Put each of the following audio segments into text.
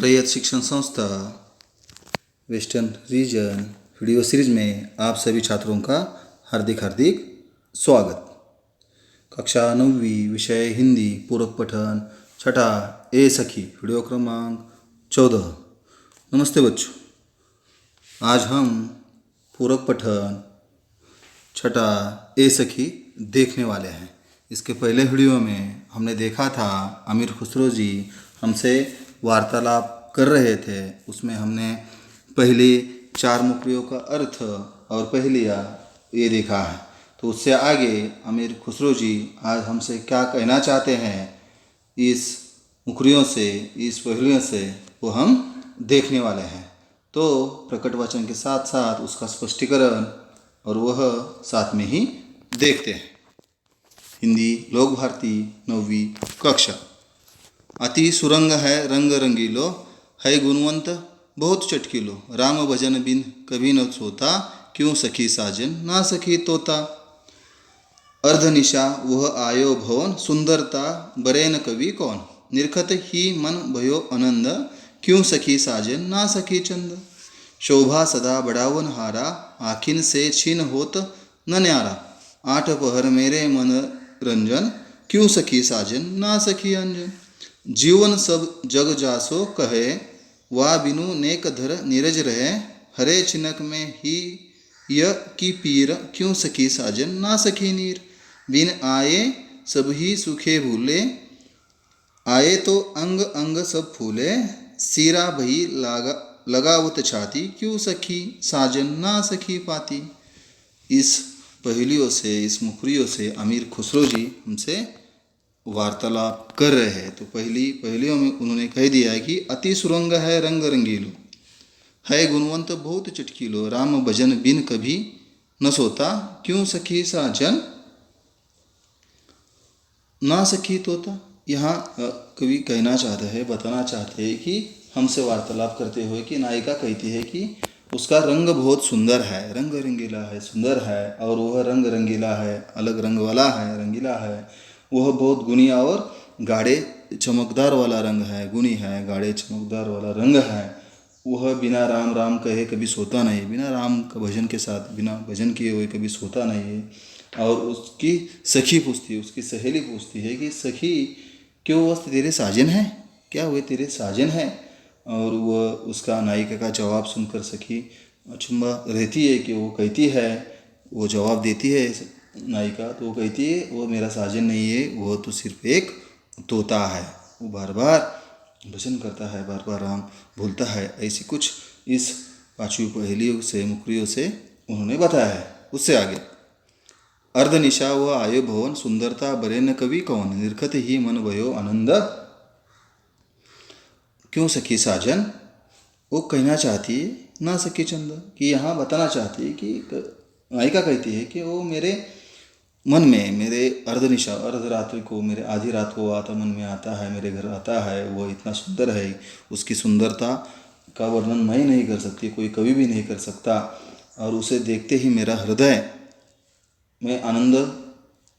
रैयत शिक्षण संस्था वेस्टर्न रीजन वीडियो सीरीज में आप सभी छात्रों का हार्दिक हार्दिक स्वागत। कक्षा 9वीं विषय हिंदी पूरक पठन छठा ए सखी वीडियो क्रमांक 14। नमस्ते बच्चों, आज हम पूरक पठन छठा ए सखी देखने वाले हैं। इसके पहले वीडियो में हमने देखा था अमीर खुसरो जी हमसे वार्तालाप कर रहे थे। उसमें हमने पहली 4 मुखरियों का अर्थ और पहेलियाँ ये देखा है। तो उससे आगे अमीर खुसरो जी आज हमसे क्या कहना चाहते हैं इस मुखरियों से, इस पहेलियों से, वो हम देखने वाले हैं। तो प्रकट वचन के साथ साथ उसका स्पष्टीकरण और वह साथ में ही देखते हैं। हिंदी लोक भारती 9वीं कक्षा। अति सुरंग है रंग रंगीलो, है गुणवंत बहुत चटकीलो, राम भजन बिन कभी न सोता, क्यों सखी साजन ना सखी तोता। अर्धनिशा वह आयो भवन, सुंदरता बरे न कवि कौन, निरखत ही मन भयो आनंद, क्यों सखी साजन ना सखी चंद। शोभा सदा बढ़ावन हारा, आखिन से छीन होत न न्यारा, 8 पहर मेरे मन रंजन, क्यों सखी साजन ना सखी अंजन। जीवन सब जग जासो कहे, वा बिनु नेक धर नीरज रहे, हरे चिनक में ही य की पीर, क्यों सखी साजन ना सखी नीर। बिन आए सब ही सुखे भूले, आए तो अंग अंग सब फूले, सीरा भई लगावत छाती, क्यों सखी साजन ना सखी पाती। इस पहेलियों से, इस मुखरियों से अमीर खुसरो जी हमसे वार्तालाप कर रहे हैं। तो पहलियों में उन्होंने कह दिया है कि अति सुरंग है रंग रंगीलो, है गुणवंत बहुत चटकीलो, राम भजन बिन कभी न सोता, क्यों सखी साजन ना सखी तोता। यहाँ कवि कहना चाहते हैं, बताना चाहते हैं कि हमसे वार्तालाप करते हुए कि नायिका कहती है कि उसका रंग बहुत सुंदर है, रंग रंगीला है, सुंदर है, और वह रंग रंगीला है, अलग रंग वाला है, रंगीला है। वह बहुत गुणी और गाढ़े चमकदार वाला रंग है, गुणी है, गाढ़े चमकदार वाला रंग है। वह बिना राम राम कहे कभी सोता नहीं, बिना राम का भजन के साथ, बिना भजन किए हुए कभी सोता नहीं है। और उसकी सखी पूछती है, उसकी सहेली पूछती है कि सखी क्यों वह तेरे साजन है, क्या वे तेरे साजन है। और वह उसका नायिका का जवाब सुनकर सखी अचंभा रहती है कि वो कहती है, वो जवाब देती है नायिका, तो वो कहती है वो मेरा साजन नहीं है, वो तो सिर्फ एक तोता है, वो बार बार भजन करता है, बार बार राम भूलता है। ऐसी कुछ इस 5वीं पहेलियों से, मुखरियों से उन्होंने बताया है। उससे आगे अर्धनिशा व आयो भवन, सुंदरता बरे न कवि कौन, निरखत ही मन भयो आनंद, क्यों सखी साजन। वो कहना चाहती है ना सखी चंद, कि यहाँ बताना चाहती है कि नायिका कहती है कि वो मेरे मन में, मेरे अर्धनिशा अर्धरात्रि को, मेरे आधी रात को आता मन में आता है, मेरे घर आता है। वो इतना सुंदर है, उसकी सुंदरता का वर्णन मैं नहीं कर सकती, कोई कवि भी नहीं कर सकता। और उसे देखते ही मेरा हृदय में आनंद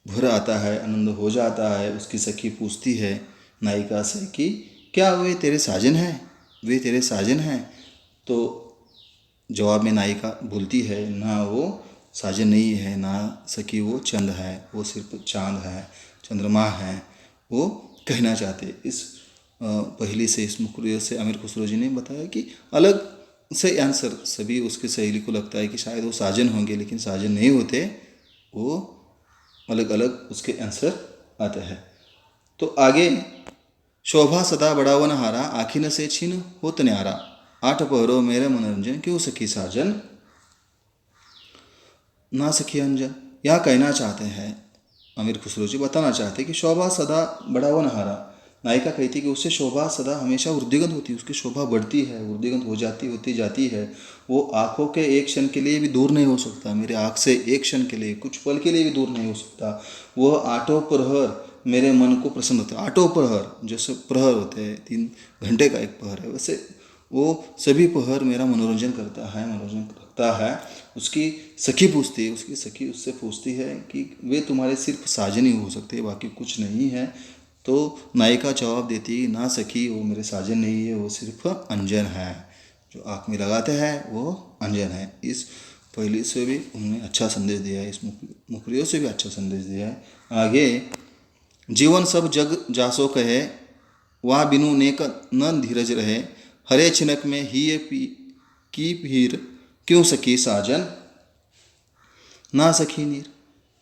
भर आता है, आनंद हो जाता है। उसकी सखी पूछती है नायिका से कि क्या वे तेरे साजन हैं, वे तेरे साजन हैं। तो जवाब में नायिका बोलती है ना, वो साजन नहीं है, ना सखी वो चंद है, वो सिर्फ चांद है, चंद्रमा है। वो कहना चाहते इस पहली से, इस मुखरियों से अमीर खुसरो जी ने बताया कि अलग से आंसर सभी उसकी सहेली को लगता है कि शायद वो साजन होंगे, लेकिन साजन नहीं होते, वो अलग अलग उसके आंसर आते हैं। तो आगे शोभा सदा बढ़ावन हारा, आखिन से छीन होत न्यारा, 8 पहरो मेरे मनोरंजन, क्यों सखी साजन ना सखी अंजन। यह कहना चाहते हैं अमीर खुसरो जी, बताना चाहते हैं कि शोभा सदा बढ़ावन हारा। नायिका कहती है कि उससे शोभा सदा हमेशा वृद्धिगत होती है, उसकी शोभा बढ़ती है, वृद्धिगत हो जाती, होती जाती है। वो आँखों के एक क्षण के लिए भी दूर नहीं हो सकता, मेरे आँख से एक क्षण के लिए, कुछ पल के लिए भी दूर नहीं हो सकता। वह 8 प्रहर मेरे मन को प्रसन्न होता है। 8 प्रहर, जैसे प्रहर होते हैं 3 घंटे का एक प्रहर है, वैसे वो सभी पहर मेरा मनोरंजन करता है, मनोरंजन करता है। उसकी सखी पूछती है, उसकी सखी उससे पूछती है कि वे तुम्हारे सिर्फ साजन ही हो सकते हैं, बाकी कुछ नहीं है। तो नायिका जवाब देती, ना सखी वो मेरे साजन नहीं है, वो सिर्फ अंजन है, जो आँख में लगाते हैं वो अंजन है। इस पहली से भी उन्होंने अच्छा संदेश दिया है, इस मुखरियों से भी अच्छा संदेश दिया है। आगे, जीवन सब जग जासो कहे, वाह बिनु नेक न धीरज रहे, हरे छिनक में ही ये की भीर, क्यों सखी साजन ना सखी नीर।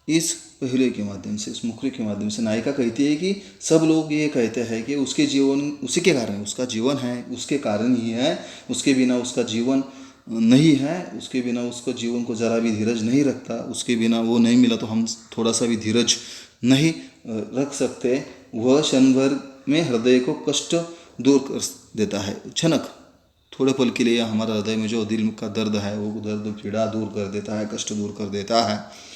इस पहले के माध्यम से, इस मुखरी के माध्यम से नायिका कहती है कि सब लोग ये कहते हैं कि उसके जीवन उसी के कारण है, उसका जीवन है उसके कारण ही है, उसके बिना उसका जीवन नहीं है, उसके बिना उसको जीवन को ज़रा भी धीरज नहीं रखता, उसके बिना वो नहीं मिला तो हम थोड़ा सा भी धीरज नहीं रख सकते। वह क्षण भर में हृदय को कष्ट दूर कर देता है, क्षणक थोड़े पल के लिए हमारा हृदय में जो दिल का दर्द है वो दर्द पीड़ा दूर कर देता है, कष्ट दूर कर देता है।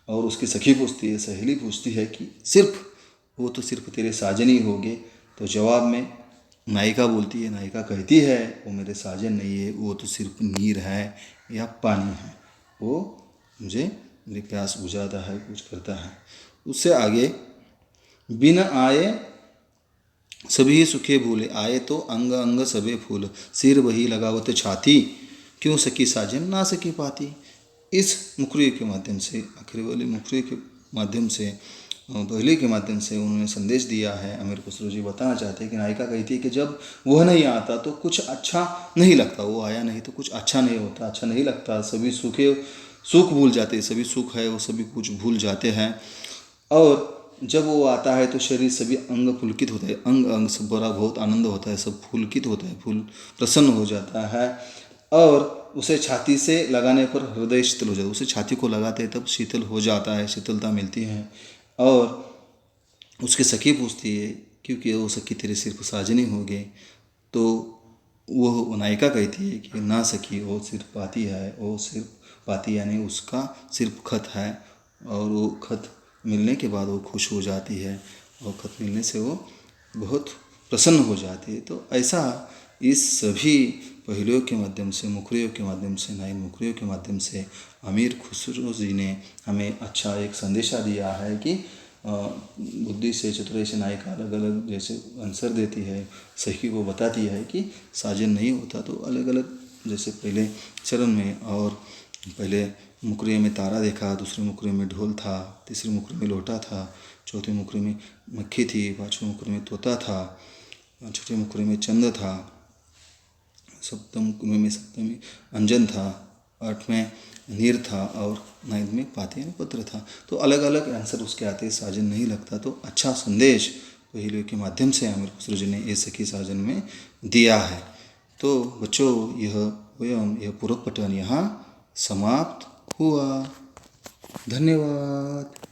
और उसकी सखी पूछती है, सहेली पूछती है कि सिर्फ वो तो सिर्फ तेरे साजन ही होंगे। तो जवाब में नायिका बोलती है, नायिका कहती है वो मेरे साजन नहीं है, वो तो सिर्फ नीर है या पानी है, वो मुझे मेरी प्यास बुझाता है, कुछ करता है। उससे आगे, बिन आए सभी सुखे भूले, आए तो अंग अंग सबे फूल, सिर वही लगावत छाती, क्यों सकी साजन ना सकी पाती। इस मुखरी के माध्यम से, आखिरी वाली मुखरी के माध्यम से, पहले के माध्यम से उन्होंने संदेश दिया है। अमीर खुसरो जी बताना चाहते हैं कि नायिका कहती है कि जब वह नहीं आता तो कुछ अच्छा नहीं लगता, वो आया नहीं तो कुछ अच्छा नहीं होता, अच्छा नहीं लगता, सभी सुख भूल जाते हैं, सभी सुख है वो सभी कुछ भूल जाते हैं। और जब वो आता है तो शरीर सभी अंग पुलकित होता है, अंग अंग सब बड़ा बहुत आनंद होता है, सब पुलकित होता है, फूल प्रसन्न हो जाता है। और उसे छाती से लगाने पर हृदय शीतल हो जाता है, उसे छाती को लगाते हैं तब शीतल हो जाता है, शीतलता मिलती है। और उसकी सखी पूछती है, क्योंकि वो सखी तेरे सिर्फ साजनी होंगे। तो वो नायिका कहती है कि ना सखी वो सिर्फ पाती है, वो सिर्फ पाती यानी उसका सिर्फ खत है, और वो खत मिलने के बाद वो खुश हो जाती है, और खत मिलने से वो बहुत प्रसन्न हो जाती है। तो ऐसा इस सभी पहलुओं के माध्यम से, मुखरियों के माध्यम से, नाइन मुखरियों के माध्यम से अमीर खुसरो जी ने हमें अच्छा एक संदेशा दिया है कि बुद्धि से, चतुराई से नायिका अलग अलग जैसे आंसर देती है, सही को बताती है कि साजन नहीं होता तो अलग अलग, जैसे पहले चरण में, और पहले मुकरे में तारा देखा, दूसरे मुकरे में ढोल था, तीसरे मुकरे में लोटा था, चौथे मुकरे में मक्खी थी, पाँचवें मुकरे में तोता था, छठे मुकरे में चंद था, सप्तम मुकरे में अंजन था, आठवें नीर था, और नाइन्थ में पाती यानी पत्र था। तो अलग अलग आंसर उसके आते, साजन नहीं लगता। तो अच्छा संदेश पहले के माध्यम से अमीर खुसरो जी ने ये सखी साजन में दिया है। तो बच्चों, यह पूरक पठन यहाँ समाप्त हुआ। धन्यवाद।